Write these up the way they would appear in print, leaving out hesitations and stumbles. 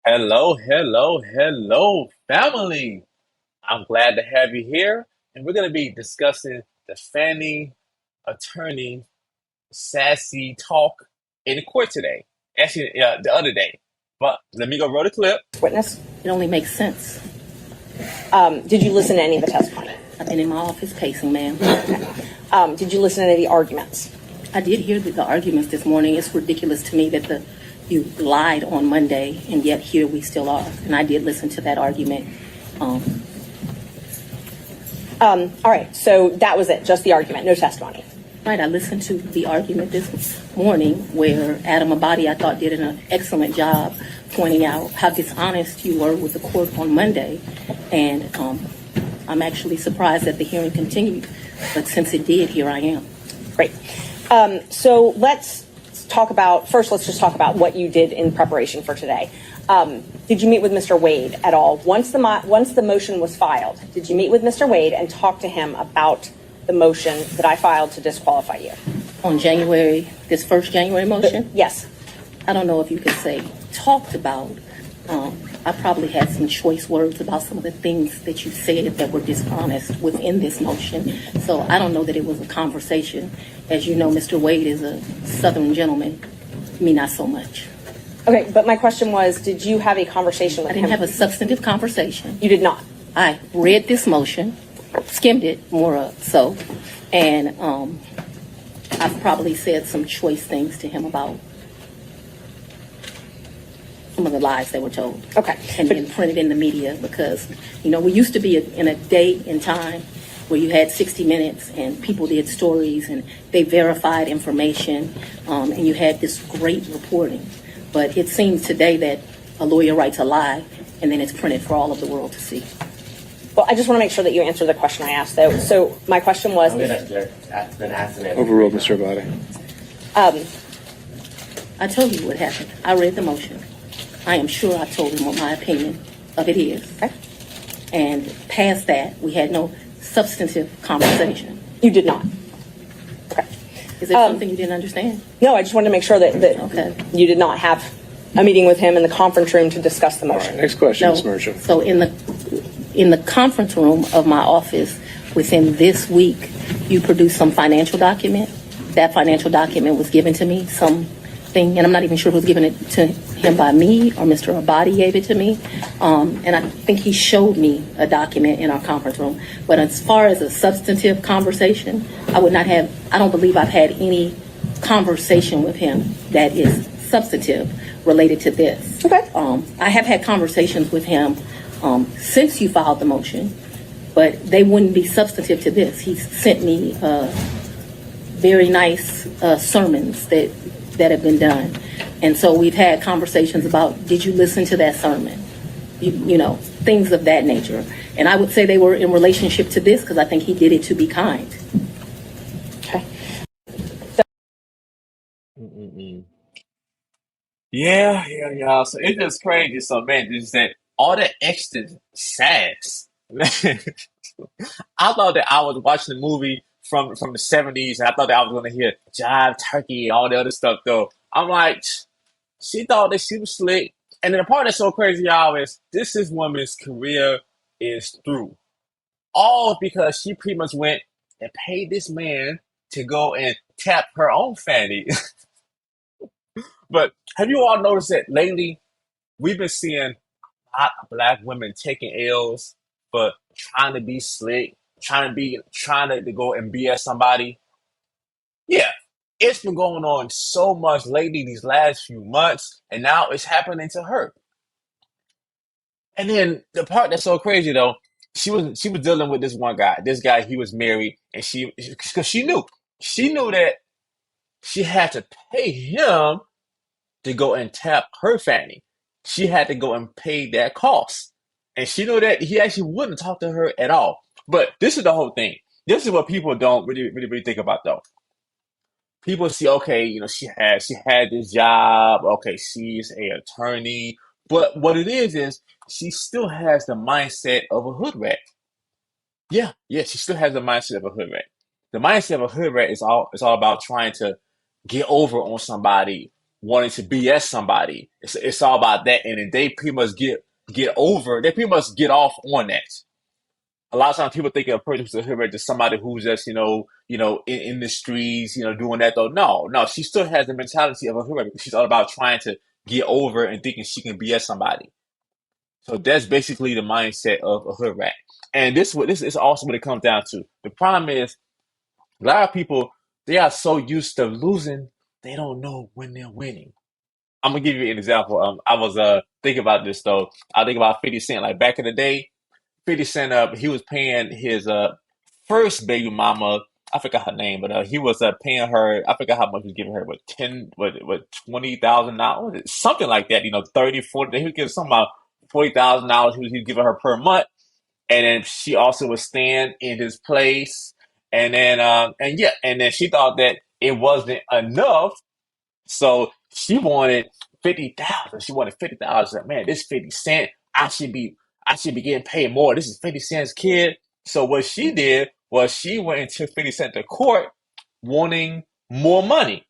Hello, hello, hello, family. I'm glad to have you here, and we're going to be discussing the Fanny attorney sassy talk in the court today. Actually, the other day. But let me go roll the clip. Witness, It only makes sense. did you listen to any of the testimony? I've been in my office pacing, ma'am. Did you listen to any of the arguments? I did hear the arguments this morning. It's ridiculous to me that you lied on Monday, and yet here we still are. And I did listen to that argument. All right, so that was it, just the argument, no testimony. Right, I listened to the argument this morning where Adam Abadi, I thought, did an excellent job pointing out how dishonest you were with the court on Monday. And I'm actually surprised that the hearing continued. But since it did, here I am. Great. So let's talk about, first let's just talk about what you did in preparation for today. Did you meet with Mr. Wade at all? Once the motion was filed, did you meet with Mr. Wade and talk to him about the motion that I filed to disqualify you? On this first January motion? Yes. I don't know if you could say talked about. I probably had some choice words about some of the things that you said that were dishonest within this motion. So I don't know that it was a conversation. As you know, Mr. Wade is a Southern gentleman. Me, not so much. Okay, but my question was, did you have a conversation with I him? didn't have a substantive conversation. You did not? I read this motion, skimmed it more so, and I've probably said some choice things to him about some of the lies they were told. Okay. And then printed in the media because, we used to be in a day and time where you had 60 Minutes and people did stories and they verified information and you had this great reporting. But it seems today that a lawyer writes a lie and then it's printed for all of the world to see. Well, I just want to make sure that you answer the question I asked, though. So my question was... Overruled, Mr. Abadi. I told you what happened. I read the motion. I am sure I told him what my opinion of it is. Okay. And past that, we had no substantive conversation. You did not? Okay. Is there something you didn't understand? No, I just wanted to make sure that Okay. you did not have a meeting with him in the conference room to discuss the motion. Next question, No. Ms. Merchant. So in the conference room of my office within this week, you produced some financial document. That financial document was given to me, something, and I'm not even sure who was giving it to him by me or Mr. Abadi gave it to me. And I think he showed me a document in our conference room. But as far as a substantive conversation, I don't believe I've had any conversation with him that is substantive related to this. Okay. I have had conversations with him since you filed the motion, but they wouldn't be substantive to this. He sent me very nice sermons that have been done. And so we've had conversations about, did you listen to that sermon? Things of that nature. And I would say they were in relationship to this because I think he did it to be kind. Okay. Yeah. So it's just crazy. So, man, just that all the extra sass. I thought that I was watching a movie from the 70s, and I thought that I was going to hear jive, turkey, and all the other stuff, though. I'm like, she thought that she was slick. And then the part that's so crazy, y'all, is this woman's career is through. All because she pretty much went and paid this man to go and tap her own fanny. But have you all noticed that lately we've been seeing a lot of black women taking L's for trying to be slick, trying to go and BS somebody? Yeah, it's been going on so much lately these last few months, and now it's happening to her. And then the part that's so crazy though, she was dealing with this one guy. This guy, he was married, and because she knew that she had to pay him to go and tap her fanny. She had to go and pay that cost. And she knew that he actually wouldn't talk to her at all. But this is the whole thing. This is what people don't really think about though. People see, okay, she had this job, okay, she's a attorney. But what it is she still has the mindset of a hood rat. Yeah, she still has the mindset of a hood rat. The mindset of a hood rat is all about trying to get over on somebody, wanting to BS somebody. It's all about that, and then they pretty much get over. They pretty much get off on that. A lot of times people think of a person who's a hood rat as somebody who's just, in the streets, doing that though. No, no, she still has the mentality of a hood rat because she's all about trying to get over and thinking she can BS somebody. So that's basically the mindset of a hood rat. And this is also what it comes down to. The problem is a lot of people, they are so used to losing, they don't know when they're winning. I'm gonna give you an example. I was thinking about this though. I think about 50 Cent. Like back in the day, 50 Cent he was paying his first baby mama, I forgot her name, but he was paying her, I forgot how much he was giving her, what 10 what $20,000, something like that, 30, 40, he was giving something about $40,000 he was giving her per month. And then she also was staying in his place. And then she thought that it wasn't enough. So she wanted 50,000. She wanted 50,000. Man, this 50 Cent, I should be getting paid more. This is 50 Cent's kid. So what she did was she went and took 50 Cent to court wanting more money.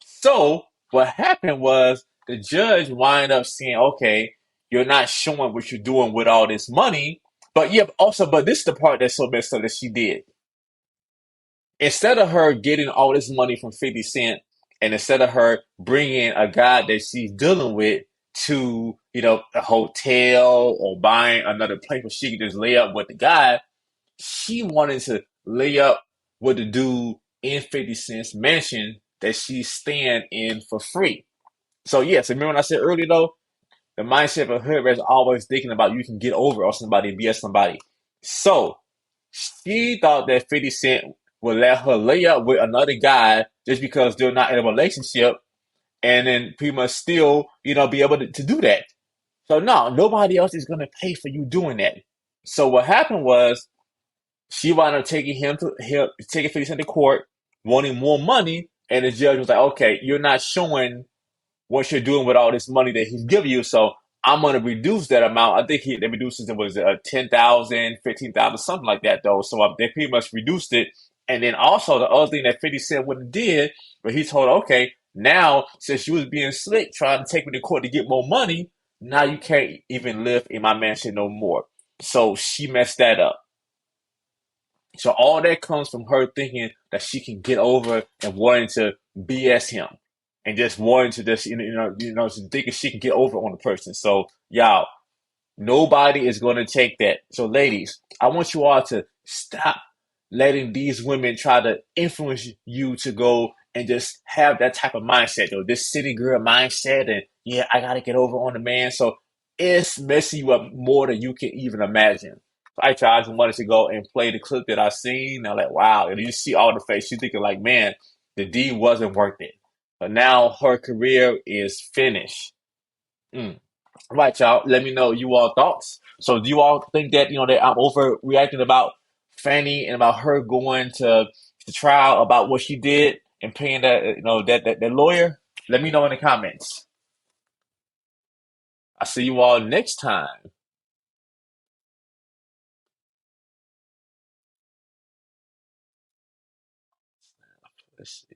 So what happened was the judge wind up saying, okay, you're not showing what you're doing with all this money. But yeah, also, but this is the part that's so messed up that she did. Instead of her getting all this money from 50 Cent, and instead of her bringing a guy that she's dealing with to, a hotel or buying another place where she could just lay up with the guy, she wanted to lay up with the dude in 50 Cent's mansion that she's staying in for free. So yes, remember when I said earlier though, the mindset of a hood rat is always thinking about you can get over on somebody and BS somebody. So she thought that 50 Cent would let her lay up with another guy just because they're not in a relationship, and then pretty much still, be able to do that. So no, nobody else is gonna pay for you doing that. So what happened was she wound up taking 50 Cent to court, wanting more money, and the judge was like, okay, you're not showing what you're doing with all this money that he's giving you, so I'm gonna reduce that amount. I think they reduced it was 10,000, 15,000, something like that though. So they pretty much reduced it. And then also the other thing that 50 Cent wouldn't did, but he told her, okay, now since you was being slick trying to take me to court to get more money, now you can't even live in my mansion no more. So she messed that up. So all that comes from her thinking that she can get over and wanting to BS him, and just wanting to just thinking she can get over on the person. So y'all, nobody is going to take that. So ladies, I want you all to stop letting these women try to influence you to go and just have that type of mindset, though. This city girl mindset, and yeah, I gotta get over on the man. So it's messing you up more than you can even imagine. I tried to wanted to go and play the clip that I seen. I'm like, wow, and you see all the face. She's thinking like, man, the D wasn't worth it. But now her career is finished. Mm. All right, y'all. Let me know you all thoughts. So do you all think that that I'm overreacting about Fanny and about her going to trial about what she did and paying that lawyer? Let me know in the comments. I'll see you all next time. Let's see.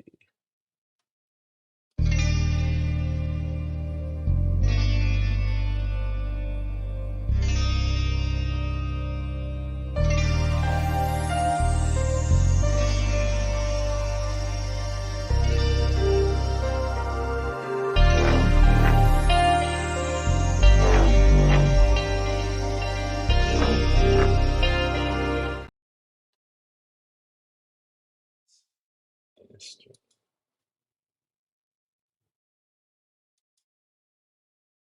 Let's see.